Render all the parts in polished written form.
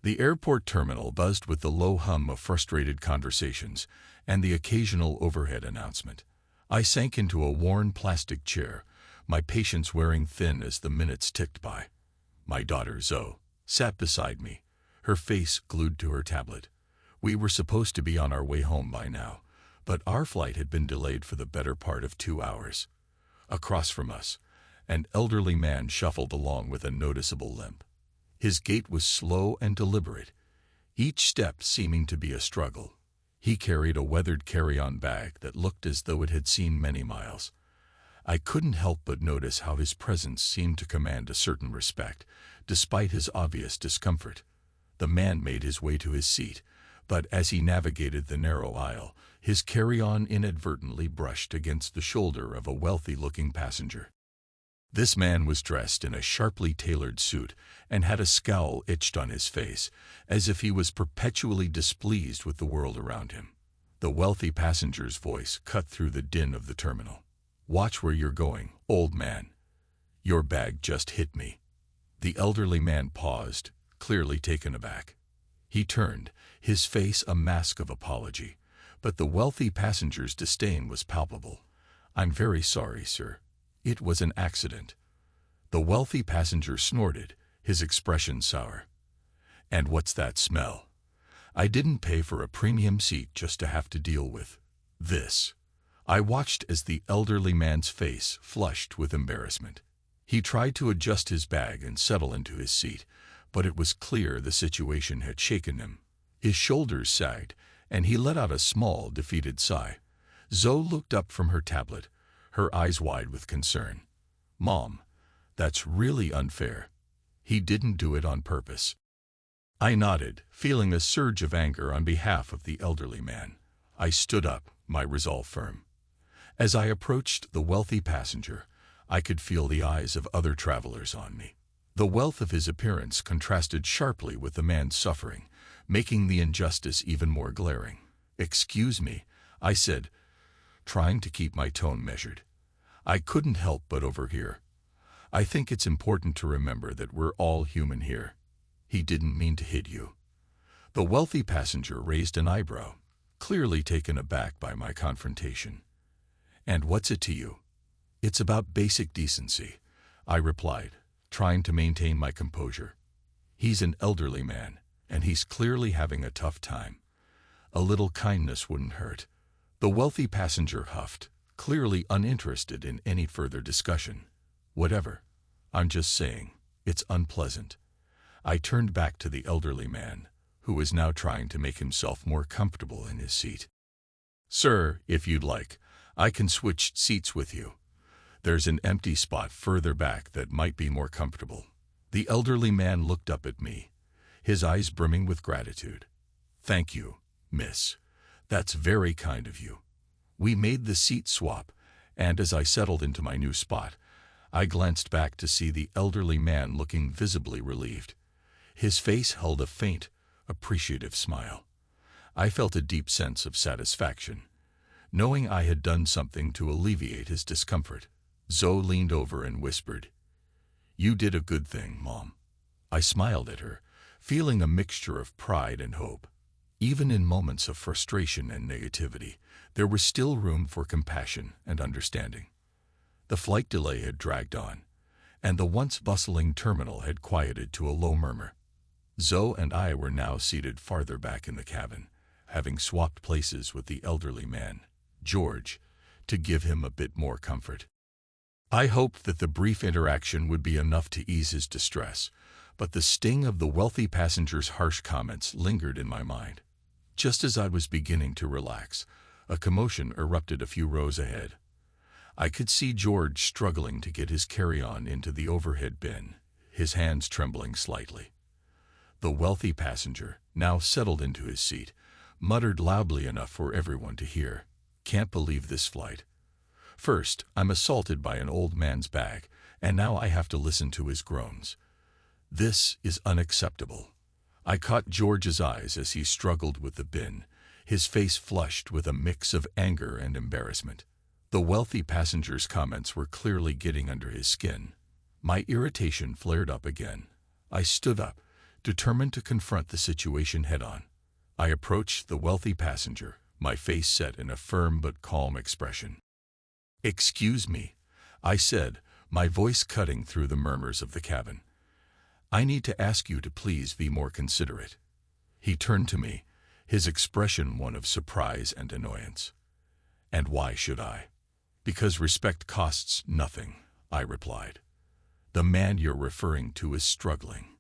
The airport terminal buzzed with the low hum of frustrated conversations and the occasional overhead announcement. I sank into a worn plastic chair, my patience wearing thin as the minutes ticked by. My daughter, Zoe, sat beside me, her face glued to her tablet. We were supposed to be on our way home by now, but our flight had been delayed for the better part of 2 hours. Across from us, an elderly man shuffled along with a noticeable limp. His gait was slow and deliberate, each step seeming to be a struggle. He carried a weathered carry-on bag that looked as though it had seen many miles. I couldn't help but notice how his presence seemed to command a certain respect, despite his obvious discomfort. The man made his way to his seat, but as he navigated the narrow aisle, his carry-on inadvertently brushed against the shoulder of a wealthy-looking passenger. This man was dressed in a sharply tailored suit and had a scowl etched on his face, as if he was perpetually displeased with the world around him. The wealthy passenger's voice cut through the din of the terminal. "Watch where you're going, old man. Your bag just hit me." The elderly man paused, clearly taken aback. He turned, his face a mask of apology, but the wealthy passenger's disdain was palpable. "I'm very sorry, sir. It was an accident." The wealthy passenger snorted, his expression sour. "And what's that smell? I didn't pay for a premium seat just to have to deal with this." I watched as the elderly man's face flushed with embarrassment. He tried to adjust his bag and settle into his seat, but it was clear the situation had shaken him. His shoulders sagged, and he let out a small, defeated sigh. Zoe looked up from her tablet, her eyes wide with concern. "Mom, that's really unfair. He didn't do it on purpose." I nodded, feeling a surge of anger on behalf of the elderly man. I stood up, my resolve firm. As I approached the wealthy passenger, I could feel the eyes of other travelers on me. The wealth of his appearance contrasted sharply with the man's suffering, making the injustice even more glaring. "Excuse me," I said, trying to keep my tone measured. I couldn't help but overhear. "I think it's important to remember that we're all human here. He didn't mean to hit you." The wealthy passenger raised an eyebrow, clearly taken aback by my confrontation. "And what's it to you?" "It's about basic decency," I replied, trying to maintain my composure. "He's an elderly man, and he's clearly having a tough time. A little kindness wouldn't hurt." The wealthy passenger huffed, clearly uninterested in any further discussion. "Whatever. I'm just saying, it's unpleasant." I turned back to the elderly man, who was now trying to make himself more comfortable in his seat. "Sir, if you'd like, I can switch seats with you. There's an empty spot further back that might be more comfortable." The elderly man looked up at me, his eyes brimming with gratitude. "Thank you, miss. That's very kind of you." We made the seat swap, and as I settled into my new spot, I glanced back to see the elderly man looking visibly relieved. His face held a faint, appreciative smile. I felt a deep sense of satisfaction, knowing I had done something to alleviate his discomfort. Zoe leaned over and whispered, "You did a good thing, Mom." I smiled at her, feeling a mixture of pride and hope. Even in moments of frustration and negativity, there was still room for compassion and understanding. The flight delay had dragged on, and the once bustling terminal had quieted to a low murmur. Zoe and I were now seated farther back in the cabin, having swapped places with the elderly man, George, to give him a bit more comfort. I hoped that the brief interaction would be enough to ease his distress, but the sting of the wealthy passenger's harsh comments lingered in my mind. Just as I was beginning to relax, a commotion erupted a few rows ahead. I could see George struggling to get his carry-on into the overhead bin, his hands trembling slightly. The wealthy passenger, now settled into his seat, muttered loudly enough for everyone to hear, "Can't believe this flight. First, I'm assaulted by an old man's bag, and now I have to listen to his groans. This is unacceptable." I caught George's eyes as he struggled with the bin, his face flushed with a mix of anger and embarrassment. The wealthy passenger's comments were clearly getting under his skin. My irritation flared up again. I stood up, determined to confront the situation head-on. I approached the wealthy passenger, my face set in a firm but calm expression. "Excuse me," I said, my voice cutting through the murmurs of the cabin. "I need to ask you to please be more considerate." He turned to me, his expression one of surprise and annoyance. "And why should I?" "Because respect costs nothing," I replied. "The man you're referring to is struggling.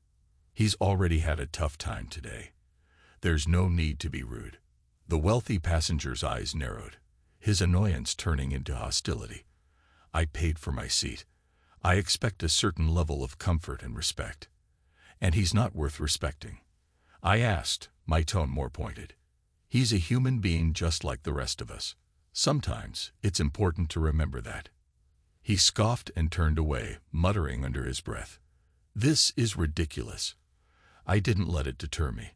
He's already had a tough time today. There's no need to be rude." The wealthy passenger's eyes narrowed, his annoyance turning into hostility. "I paid for my seat. I expect a certain level of comfort and respect. And he's not worth respecting." I asked, my tone more pointed. "He's a human being just like the rest of us. Sometimes it's important to remember that." He scoffed and turned away, muttering under his breath, "This is ridiculous." I didn't let it deter me.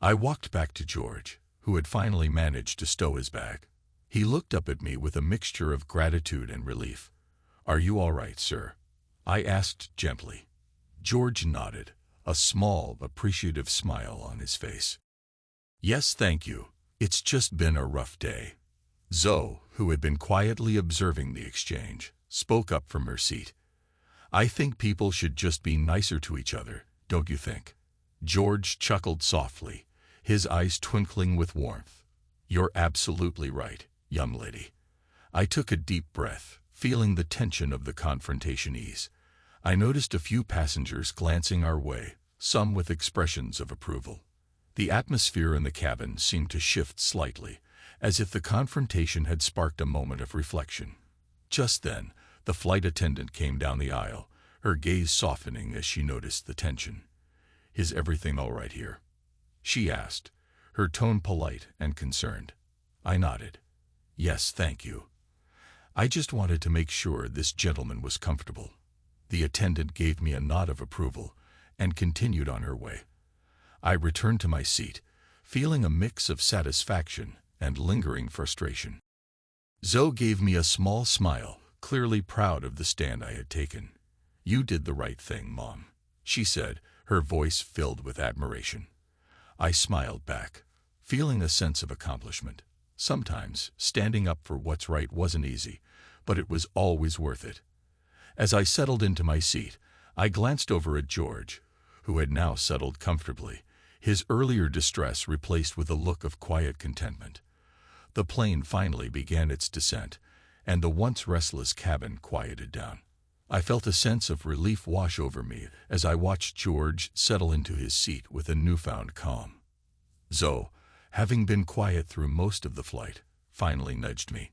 I walked back to George, who had finally managed to stow his bag. He looked up at me with a mixture of gratitude and relief. "Are you all right, sir?" I asked gently. George nodded, a small, appreciative smile on his face. "Yes, thank you. It's just been a rough day." Zoe, who had been quietly observing the exchange, spoke up from her seat. "I think people should just be nicer to each other, don't you think?" George chuckled softly, his eyes twinkling with warmth. "You're absolutely right, young lady." I took a deep breath, feeling the tension of the confrontation ease. I noticed a few passengers glancing our way, some with expressions of approval. The atmosphere in the cabin seemed to shift slightly, as if the confrontation had sparked a moment of reflection. Just then, the flight attendant came down the aisle, her gaze softening as she noticed the tension. "Is everything all right here?" she asked, her tone polite and concerned. I nodded. "Yes, thank you. I just wanted to make sure this gentleman was comfortable." The attendant gave me a nod of approval and continued on her way. I returned to my seat, feeling a mix of satisfaction and lingering frustration. Zoe gave me a small smile, clearly proud of the stand I had taken. "You did the right thing, Mom," she said, her voice filled with admiration. I smiled back, feeling a sense of accomplishment. Sometimes, standing up for what's right wasn't easy, but it was always worth it. As I settled into my seat, I glanced over at George, who had now settled comfortably, his earlier distress replaced with a look of quiet contentment. The plane finally began its descent, and the once restless cabin quieted down. I felt a sense of relief wash over me as I watched George settle into his seat with a newfound calm. Zoe, having been quiet through most of the flight, finally nudged me.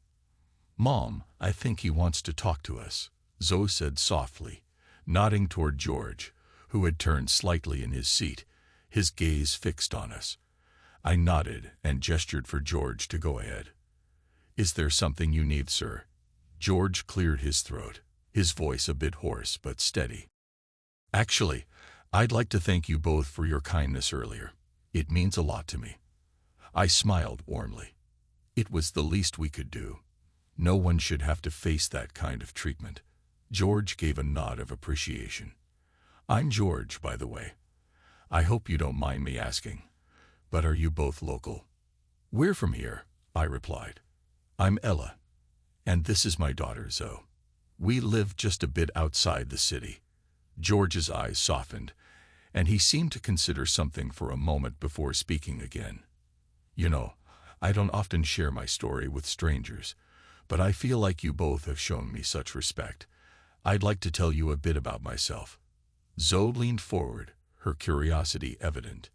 "Mom, I think he wants to talk to us," Zoe said softly, nodding toward George, who had turned slightly in his seat, his gaze fixed on us. I nodded and gestured for George to go ahead. "Is there something you need, sir?" George cleared his throat, his voice a bit hoarse but steady. "Actually, I'd like to thank you both for your kindness earlier. It means a lot to me." I smiled warmly. It was the least we could do. No one should have to face that kind of treatment. George gave a nod of appreciation. "I'm George, by the way. I hope you don't mind me asking, but are you both local?" "We're from here," I replied. "I'm Ella, and this is my daughter Zoe. We live just a bit outside the city." George's eyes softened, and he seemed to consider something for a moment before speaking again. "You know, I don't often share my story with strangers, but I feel like you both have shown me such respect. I'd like to tell you a bit about myself." Zoe leaned forward, her curiosity evident.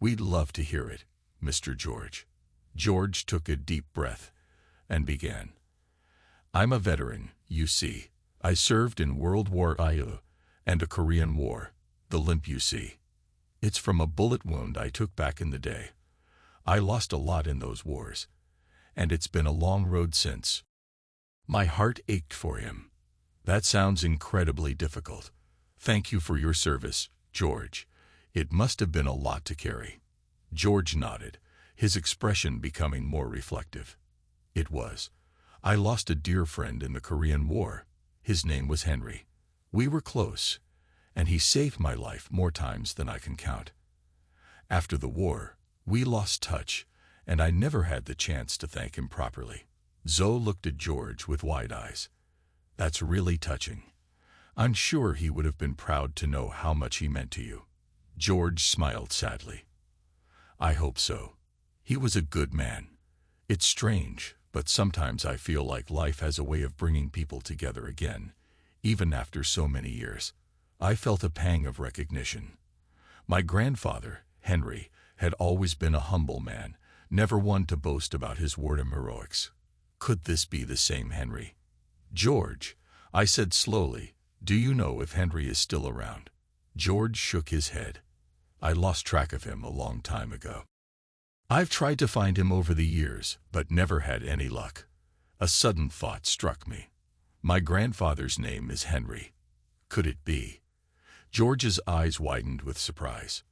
"We'd love to hear it, Mr. George." George took a deep breath and began. "I'm a veteran, you see. I served in World War II and a Korean War, the limp you see. It's from a bullet wound I took back in the day. I lost a lot in those wars, and it's been a long road since. My heart ached for him." "That sounds incredibly difficult. Thank you for your service, George. It must have been a lot to carry." George nodded, his expression becoming more reflective. "It was. I lost a dear friend in the Korean War. His name was Henry. We were close, and he saved my life more times than I can count. After the war, we lost touch, and I never had the chance to thank him properly. Zoe looked at George with wide eyes. That's really touching. I'm sure he would have been proud to know how much he meant to you. George smiled sadly. I hope so. He was a good man. It's strange, but sometimes I feel like life has a way of bringing people together again, even after so many years. I felt a pang of recognition. My grandfather, Henry, had always been a humble man, never one to boast about his wartime heroics. Could this be the same Henry? George, I said slowly, do you know if Henry is still around? George shook his head. I lost track of him a long time ago. I've tried to find him over the years, but never had any luck. A sudden thought struck me. My grandfather's name is Henry. Could it be? George's eyes widened with surprise.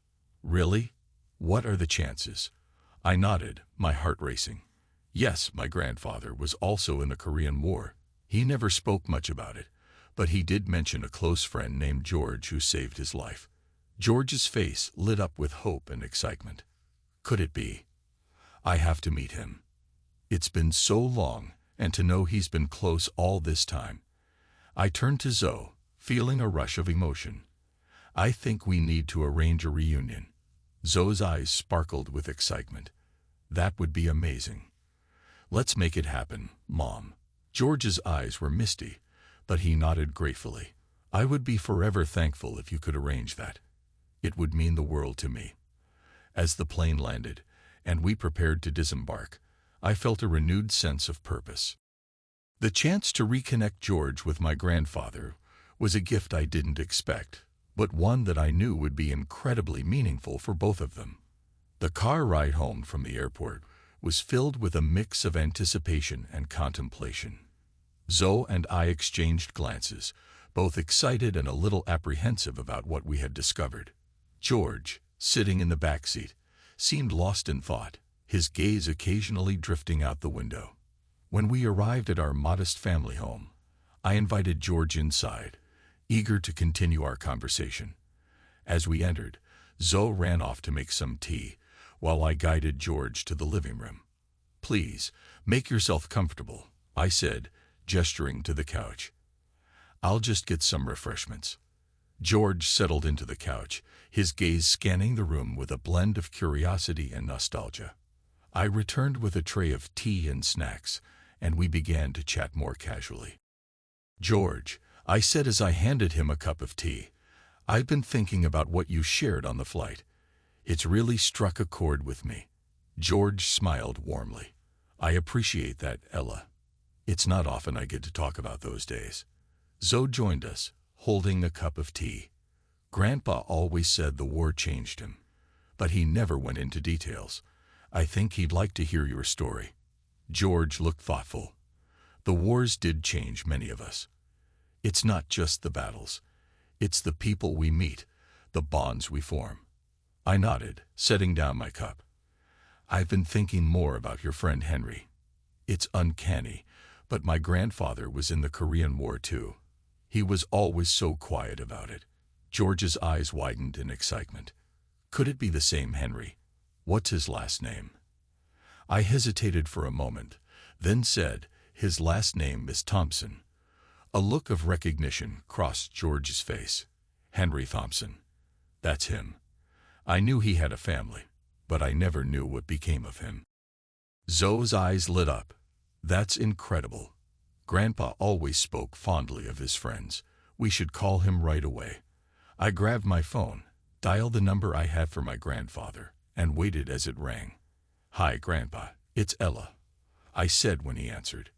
Really? What are the chances? I nodded, my heart racing. Yes, my grandfather was also in the Korean War. He never spoke much about it, but he did mention a close friend named George who saved his life. George's face lit up with hope and excitement. Could it be? I have to meet him. It's been so long, and to know he's been close all this time. I turned to Zoe, feeling a rush of emotion. I think we need to arrange a reunion. Zoe's eyes sparkled with excitement. That would be amazing. Let's make it happen, Mom. George's eyes were misty, but he nodded gratefully. I would be forever thankful if you could arrange that. It would mean the world to me. As the plane landed, and we prepared to disembark, I felt a renewed sense of purpose. The chance to reconnect George with my grandfather was a gift I didn't expect, but one that I knew would be incredibly meaningful for both of them. The car ride home from the airport was filled with a mix of anticipation and contemplation. Zoe and I exchanged glances, both excited and a little apprehensive about what we had discovered. George, sitting in the back seat, seemed lost in thought, his gaze occasionally drifting out the window. When we arrived at our modest family home, I invited George inside, eager to continue our conversation. As we entered, Zoe ran off to make some tea, while I guided George to the living room. Please, make yourself comfortable, I said, gesturing to the couch. I'll just get some refreshments. George settled into the couch, his gaze scanning the room with a blend of curiosity and nostalgia. I returned with a tray of tea and snacks, and we began to chat more casually. George, I said as I handed him a cup of tea, I've been thinking about what you shared on the flight. It's really struck a chord with me. George smiled warmly. I appreciate that, Ella. It's not often I get to talk about those days. Zoe joined us, holding a cup of tea. Grandpa always said the war changed him, but he never went into details. I think he'd like to hear your story. George looked thoughtful. The wars did change many of us. It's not just the battles. It's the people we meet, the bonds we form. I nodded, setting down my cup. I've been thinking more about your friend Henry. It's uncanny, but my grandfather was in the Korean War too. He was always so quiet about it. George's eyes widened in excitement. Could it be the same Henry? What's his last name? I hesitated for a moment, then said, his last name is Thompson. A look of recognition crossed George's face. Henry Thompson. That's him. I knew he had a family, but I never knew what became of him. Zoe's eyes lit up. That's incredible. Grandpa always spoke fondly of his friends. We should call him right away. I grabbed my phone, dialed the number I had for my grandfather, and waited as it rang. Hi, Grandpa. It's Ella, I said when he answered.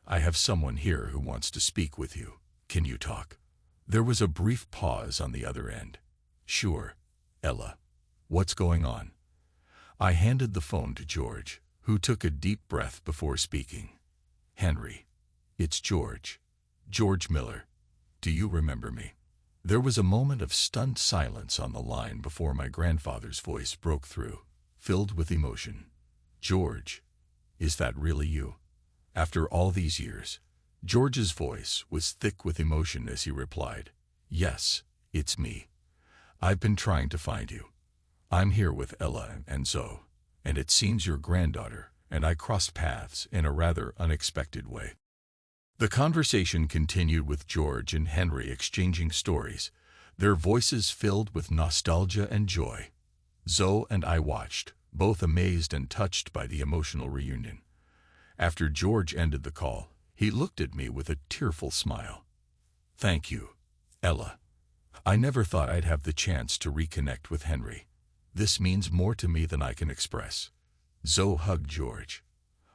I have someone here who wants to speak with you. Can you talk? There was a brief pause on the other end. Sure, Ella. What's going on? I handed the phone to George, who took a deep breath before speaking. Henry. It's George. George Miller. Do you remember me? There was a moment of stunned silence on the line before my grandfather's voice broke through, filled with emotion. George, is that really you? After all these years, George's voice was thick with emotion as he replied, Yes, "It's me. I've been trying to find you. I'm here with Ella and Zoe, and it seems your granddaughter and I crossed paths in a rather unexpected way." The conversation continued with George and Henry exchanging stories, their voices filled with nostalgia and joy. Zoe and I watched, both amazed and touched by the emotional reunion. After George ended the call, he looked at me with a tearful smile. "Thank you, Ella. I never thought I'd have the chance to reconnect with Henry. This means more to me than I can express." Zoe hugged George.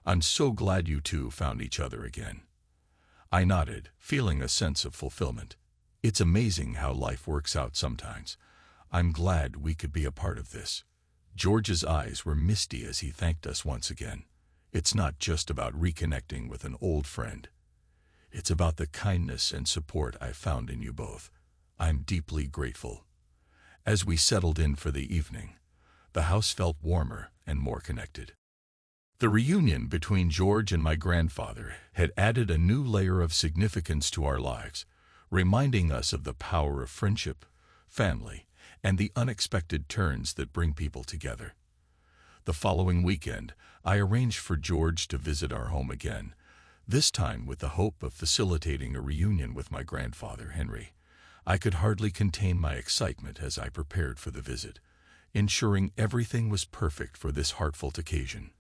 "I'm so glad you two found each other again." I nodded, feeling a sense of fulfillment. It's amazing how life works out sometimes. I'm glad we could be a part of this. George's eyes were misty as he thanked us once again. It's not just about reconnecting with an old friend. It's about the kindness and support I found in you both. I'm deeply grateful. As we settled in for the evening, the house felt warmer and more connected. The reunion between George and my grandfather had added a new layer of significance to our lives, reminding us of the power of friendship, family, and the unexpected turns that bring people together. The following weekend, I arranged for George to visit our home again, this time with the hope of facilitating a reunion with my grandfather, Henry. I could hardly contain my excitement as I prepared for the visit, ensuring everything was perfect for this heartfelt occasion.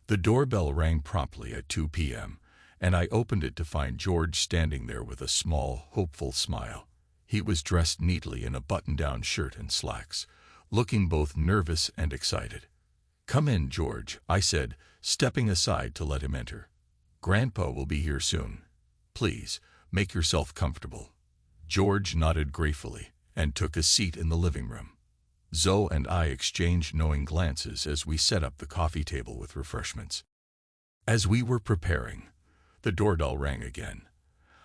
The doorbell rang promptly at 2 p.m., and I opened it to find George standing there with a small, hopeful smile. He was dressed neatly in a button-down shirt and slacks, looking both nervous and excited. "Come in, George," I said, stepping aside to let him enter. "Grandpa will be here soon. Please, make yourself comfortable." George nodded gratefully and took a seat in the living room. Zoe and I exchanged knowing glances as we set up the coffee table with refreshments. As we were preparing, the doorbell rang again.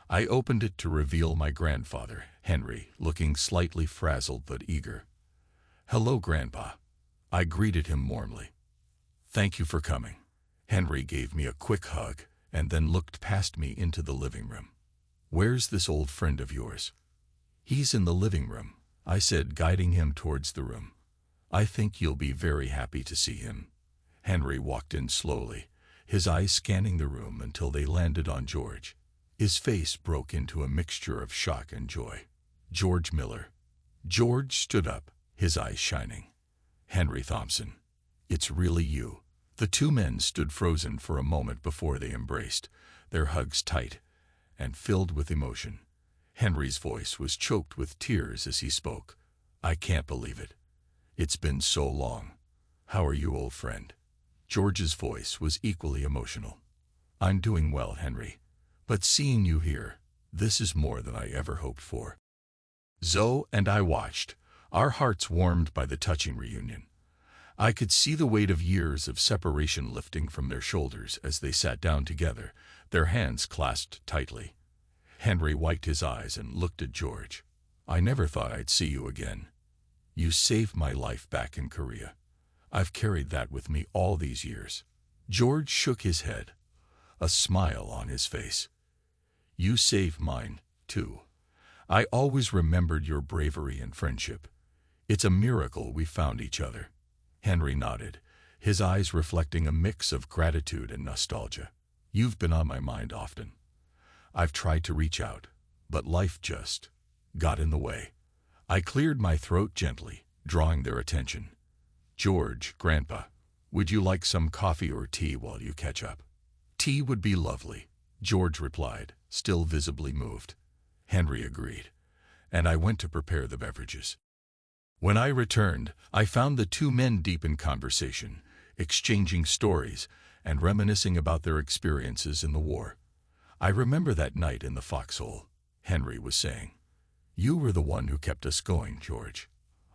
I opened it to reveal my grandfather, Henry, looking slightly frazzled but eager. "Hello, Grandpa." I greeted him warmly. "Thank you for coming." Henry gave me a quick hug and then looked past me into the living room. "Where's this old friend of yours?" "He's in the living room," I said, guiding him towards the room. "I think you'll be very happy to see him." Henry walked in slowly, his eyes scanning the room until they landed on George. His face broke into a mixture of shock and joy. "George Miller." George stood up, his eyes shining. "Henry Thompson, it's really you." The two men stood frozen for a moment before they embraced, their hugs tight and filled with emotion. Henry's voice was choked with tears as he spoke. "I can't believe it. It's been so long. How are you, old friend?" George's voice was equally emotional. "I'm doing well, Henry, but seeing you here, this is more than I ever hoped for." Zoe and I watched, our hearts warmed by the touching reunion. I could see the weight of years of separation lifting from their shoulders as they sat down together, their hands clasped tightly. Henry wiped his eyes and looked at George. "I never thought I'd see you again. You saved my life back in Korea. I've carried that with me all these years." George shook his head, a smile on his face. "You saved mine, too. I always remembered your bravery and friendship. It's a miracle we found each other." Henry nodded, his eyes reflecting a mix of gratitude and nostalgia. "You've been on my mind often. I've tried to reach out, but life just got in the way." I cleared my throat gently, drawing their attention. "George, Grandpa, would you like some coffee or tea while you catch up?" "Tea would be lovely," George replied, still visibly moved. Henry agreed, and I went to prepare the beverages. When I returned, I found the two men deep in conversation, exchanging stories and reminiscing about their experiences in the war. "I remember that night in the foxhole," Henry was saying. "You were the one who kept us going, George.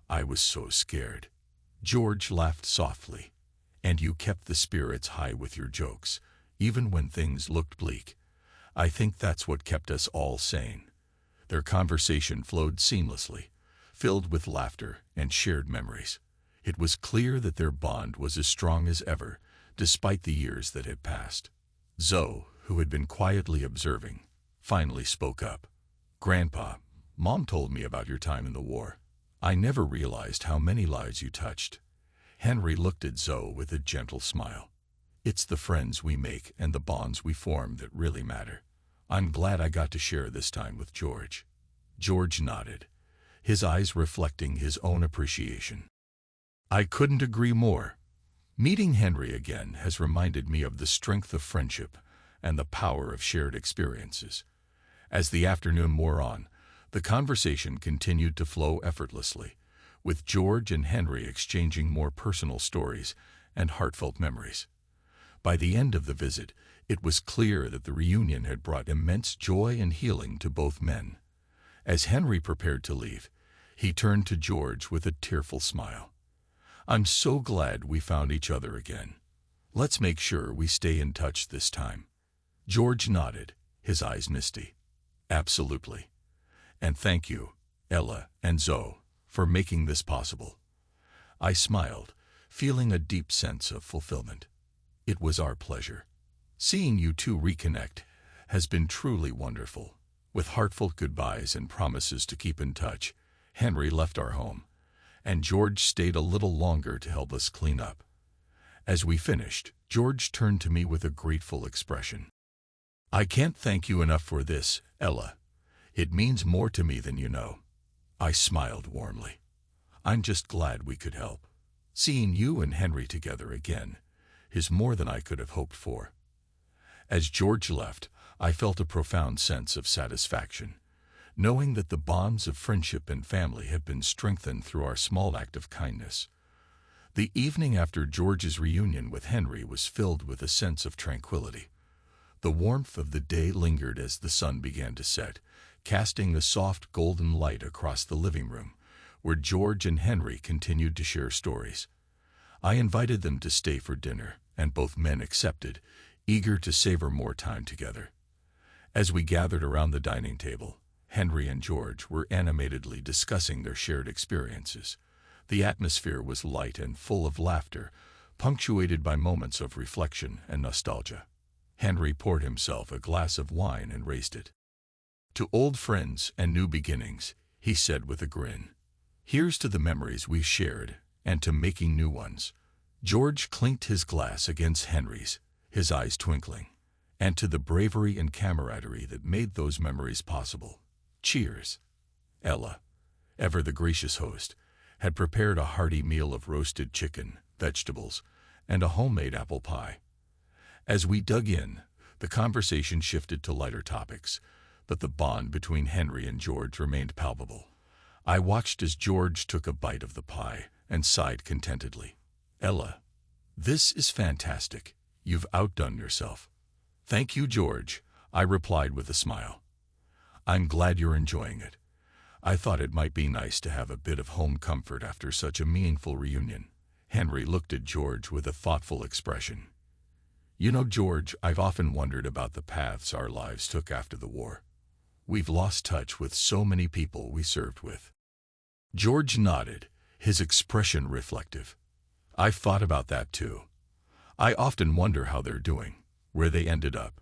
I was so scared." George laughed softly. "And you kept the spirits high with your jokes, even when things looked bleak. I think that's what kept us all sane." Their conversation flowed seamlessly, filled with laughter and shared memories. It was clear that their bond was as strong as ever, despite the years that had passed. Zoe, who had been quietly observing, finally spoke up. "Grandpa, Mom told me about your time in the war. I never realized how many lives you touched. Henry looked at Zoe with a gentle smile. It's the friends we make and the bonds we form that really matter. I'm glad I got to share this time with George. George nodded, his eyes reflecting his own appreciation. I couldn't agree more. Meeting Henry again has reminded me of the strength of friendship and the power of shared experiences. As the afternoon wore on, the conversation continued to flow effortlessly, with George and Henry exchanging more personal stories and heartfelt memories. By the end of the visit, it was clear that the reunion had brought immense joy and healing to both men. As Henry prepared to leave, he turned to George with a tearful smile. I'm so glad we found each other again. Let's make sure we stay in touch this time. George nodded, his eyes misty. Absolutely. And thank you, Ella and Zoe, for making this possible. I smiled, feeling a deep sense of fulfillment. It was our pleasure. Seeing you two reconnect has been truly wonderful. With heartfelt goodbyes and promises to keep in touch, Henry left our home, and George stayed a little longer to help us clean up. As we finished, George turned to me with a grateful expression. I can't thank you enough for this, Ella. It means more to me than you know. I smiled warmly. I'm just glad we could help. Seeing you and Henry together again is more than I could have hoped for. As George left, I felt a profound sense of satisfaction, knowing that the bonds of friendship and family have been strengthened through our small act of kindness. The evening after George's reunion with Henry was filled with a sense of tranquility. The warmth of the day lingered as the sun began to set, casting a soft golden light across the living room, where George and Henry continued to share stories. I invited them to stay for dinner, and both men accepted, eager to savor more time together. As we gathered around the dining table, Henry and George were animatedly discussing their shared experiences. The atmosphere was light and full of laughter, punctuated by moments of reflection and nostalgia. Henry poured himself a glass of wine and raised it. To old friends and new beginnings, he said with a grin. Here's to the memories we've shared, and to making new ones. George clinked his glass against Henry's, his eyes twinkling, and to the bravery and camaraderie that made those memories possible. Cheers. Ella, ever the gracious host, had prepared a hearty meal of roasted chicken, vegetables, and a homemade apple pie. As we dug in, the conversation shifted to lighter topics, but the bond between Henry and George remained palpable. I watched as George took a bite of the pie and sighed contentedly. Ella, this is fantastic. You've outdone yourself. Thank you, George, I replied with a smile. I'm glad you're enjoying it. I thought it might be nice to have a bit of home comfort after such a meaningful reunion. Henry looked at George with a thoughtful expression. You know, George, I've often wondered about the paths our lives took after the war. We've lost touch with so many people we served with. George nodded, his expression reflective. I've thought about that too. I often wonder how they're doing, where they ended up.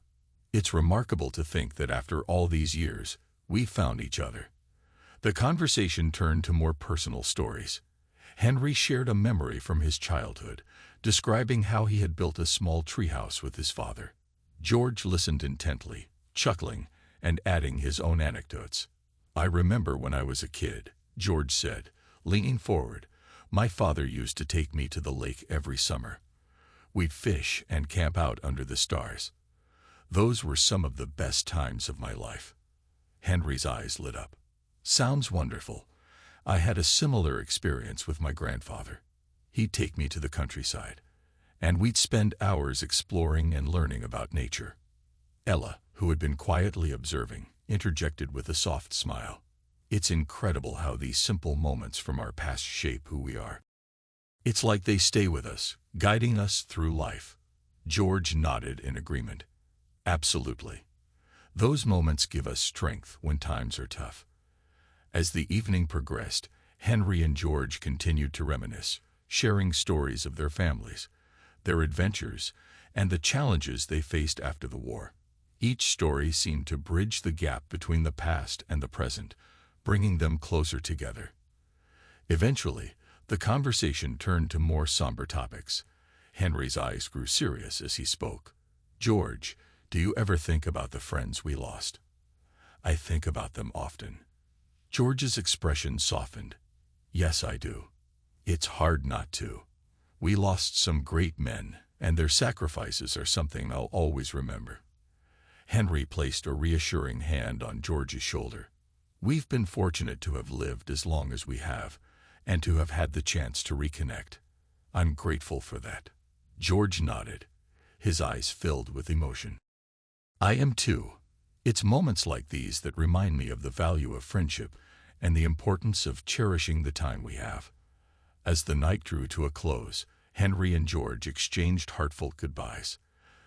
It's remarkable to think that after all these years, we found each other. The conversation turned to more personal stories. Henry shared a memory from his childhood, describing how he had built a small treehouse with his father. George listened intently, chuckling, and adding his own anecdotes. I remember when I was a kid, George said, leaning forward, my father used to take me to the lake every summer. We'd fish and camp out under the stars. Those were some of the best times of my life. Henry's eyes lit up. Sounds wonderful. I had a similar experience with my grandfather. He'd take me to the countryside, and we'd spend hours exploring and learning about nature. Ella, who had been quietly observing, interjected with a soft smile. It's incredible how these simple moments from our past shape who we are. It's like they stay with us, guiding us through life. George nodded in agreement. Absolutely. Those moments give us strength when times are tough. As the evening progressed, Henry and George continued to reminisce, sharing stories of their families, their adventures, and the challenges they faced after the war. Each story seemed to bridge the gap between the past and the present, bringing them closer together. Eventually, the conversation turned to more somber topics. Henry's eyes grew serious as he spoke. "George, do you ever think about the friends we lost?" "I think about them often." George's expression softened. "Yes, I do. It's hard not to. We lost some great men, and their sacrifices are something I'll always remember." Henry placed a reassuring hand on George's shoulder. "We've been fortunate to have lived as long as we have, and to have had the chance to reconnect. I'm grateful for that." George nodded, his eyes filled with emotion. "I am too. It's moments like these that remind me of the value of friendship and the importance of cherishing the time we have." As the night drew to a close, Henry and George exchanged heartfelt goodbyes.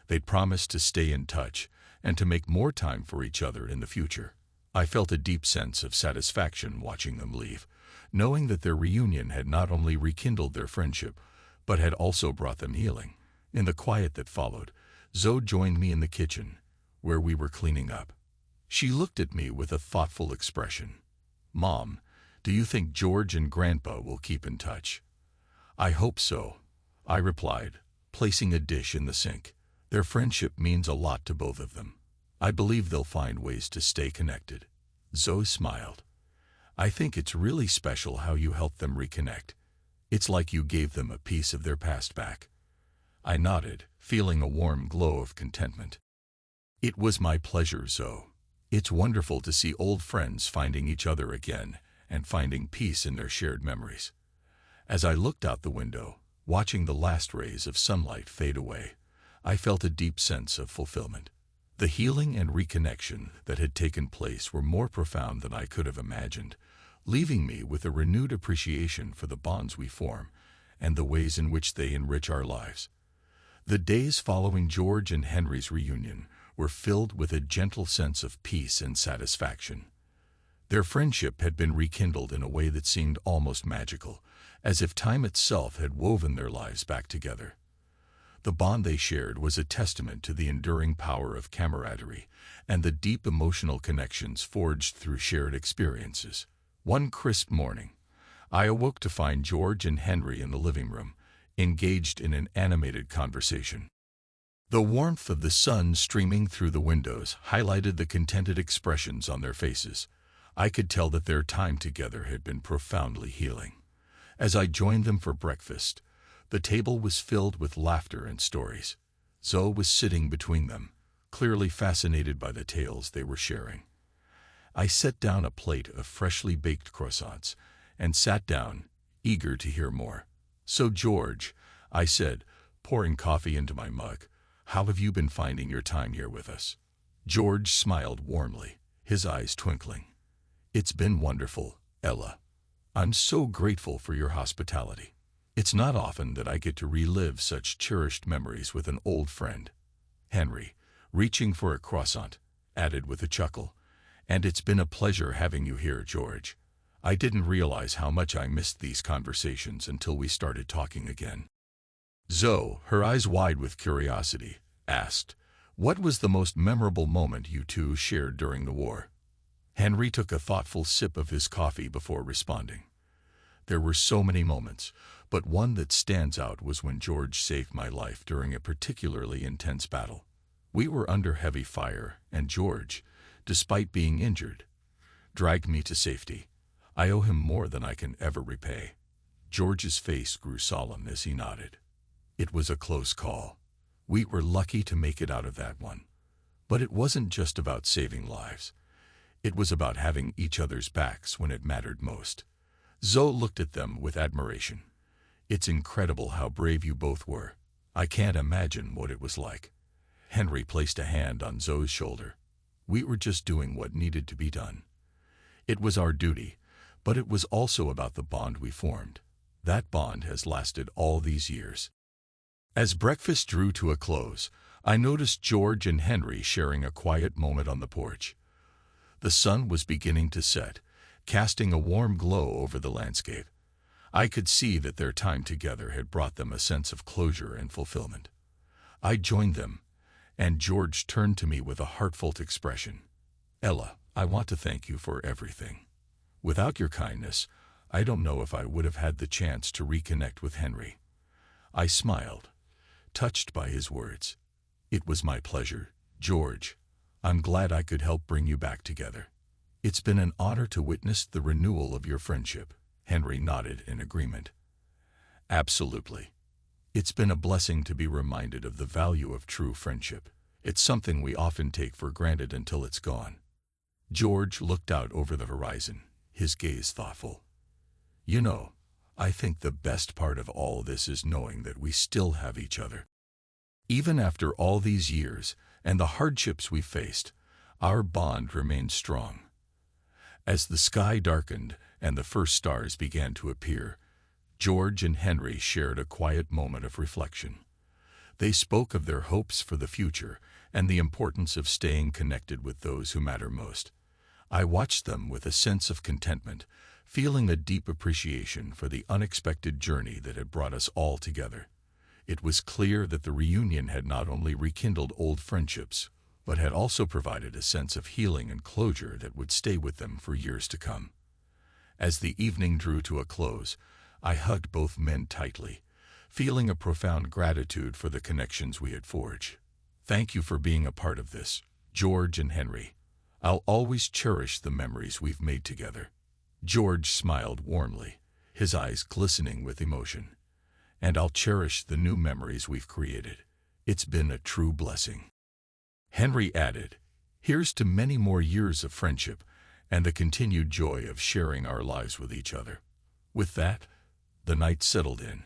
They'd promised to stay in touch and to make more time for each other in the future. I felt a deep sense of satisfaction watching them leave, knowing that their reunion had not only rekindled their friendship, but had also brought them healing. In the quiet that followed, Zoe joined me in the kitchen, where we were cleaning up. She looked at me with a thoughtful expression. "Mom, do you think George and Grandpa will keep in touch?" "I hope so," I replied, placing a dish in the sink. "Their friendship means a lot to both of them. I believe they'll find ways to stay connected." Zoe smiled. "I think it's really special how you helped them reconnect. It's like you gave them a piece of their past back." I nodded, feeling a warm glow of contentment. "It was my pleasure, Zoe. It's wonderful to see old friends finding each other again and finding peace in their shared memories." As I looked out the window, watching the last rays of sunlight fade away, I felt a deep sense of fulfillment. The healing and reconnection that had taken place were more profound than I could have imagined, leaving me with a renewed appreciation for the bonds we form and the ways in which they enrich our lives. The days following George and Henry's reunion were filled with a gentle sense of peace and satisfaction. Their friendship had been rekindled in a way that seemed almost magical, as if time itself had woven their lives back together. The bond they shared was a testament to the enduring power of camaraderie and the deep emotional connections forged through shared experiences. One crisp morning, I awoke to find George and Henry in the living room, engaged in an animated conversation. The warmth of the sun streaming through the windows highlighted the contented expressions on their faces. I could tell that their time together had been profoundly healing. As I joined them for breakfast, the table was filled with laughter and stories. Zoe was sitting between them, clearly fascinated by the tales they were sharing. I set down a plate of freshly baked croissants and sat down, eager to hear more. "So George," I said, pouring coffee into my mug, "how have you been finding your time here with us?" George smiled warmly, his eyes twinkling. "It's been wonderful, Ella. I'm so grateful for your hospitality. It's not often that I get to relive such cherished memories with an old friend." Henry, reaching for a croissant, added with a chuckle, "And it's been a pleasure having you here, George. I didn't realize how much I missed these conversations until we started talking again." Zoe, her eyes wide with curiosity, asked, "What was the most memorable moment you two shared during the war?" Henry took a thoughtful sip of his coffee before responding. "There were so many moments, but one that stands out was when George saved my life during a particularly intense battle. We were under heavy fire, and George, despite being injured, dragged me to safety. I owe him more than I can ever repay." George's face grew solemn as he nodded. "It was a close call. We were lucky to make it out of that one. But it wasn't just about saving lives. It was about having each other's backs when it mattered most." Zoe looked at them with admiration. "It's incredible how brave you both were. I can't imagine what it was like." Henry placed a hand on Zoe's shoulder. "We were just doing what needed to be done. It was our duty, but it was also about the bond we formed. That bond has lasted all these years." As breakfast drew to a close, I noticed George and Henry sharing a quiet moment on the porch. The sun was beginning to set, casting a warm glow over the landscape. I could see that their time together had brought them a sense of closure and fulfillment. I joined them, and George turned to me with a heartfelt expression. "Ella, I want to thank you for everything. Without your kindness, I don't know if I would have had the chance to reconnect with Henry. I smiled, touched by his words. It was my pleasure, George. I'm glad I could help bring you back together. It's been an honor to witness the renewal of your friendship. Henry nodded in agreement. Absolutely. It's been a blessing to be reminded of the value of true friendship. It's something we often take for granted until it's gone. George looked out over the horizon, his gaze thoughtful. You know, I think the best part of all this is knowing that we still have each other. Even after all these years and the hardships we faced, our bond remained strong. As the sky darkened and the first stars began to appear, George and Henry shared a quiet moment of reflection. They spoke of their hopes for the future and the importance of staying connected with those who matter most. I watched them with a sense of contentment, feeling a deep appreciation for the unexpected journey that had brought us all together. It was clear that the reunion had not only rekindled old friendships, but had also provided a sense of healing and closure that would stay with them for years to come. As the evening drew to a close, I hugged both men tightly, feeling a profound gratitude for the connections we had forged. Thank you for being a part of this, George and Henry. I'll always cherish the memories we've made together. George smiled warmly, his eyes glistening with emotion. And I'll cherish the new memories we've created. It's been a true blessing. Henry added, here's to many more years of friendship and the continued joy of sharing our lives with each other. With that, the night settled in,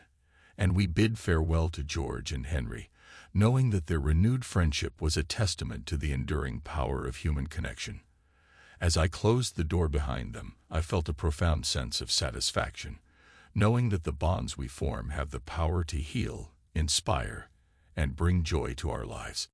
and we bid farewell to George and Henry, knowing that their renewed friendship was a testament to the enduring power of human connection. As I closed the door behind them, I felt a profound sense of satisfaction, knowing that the bonds we form have the power to heal, inspire, and bring joy to our lives.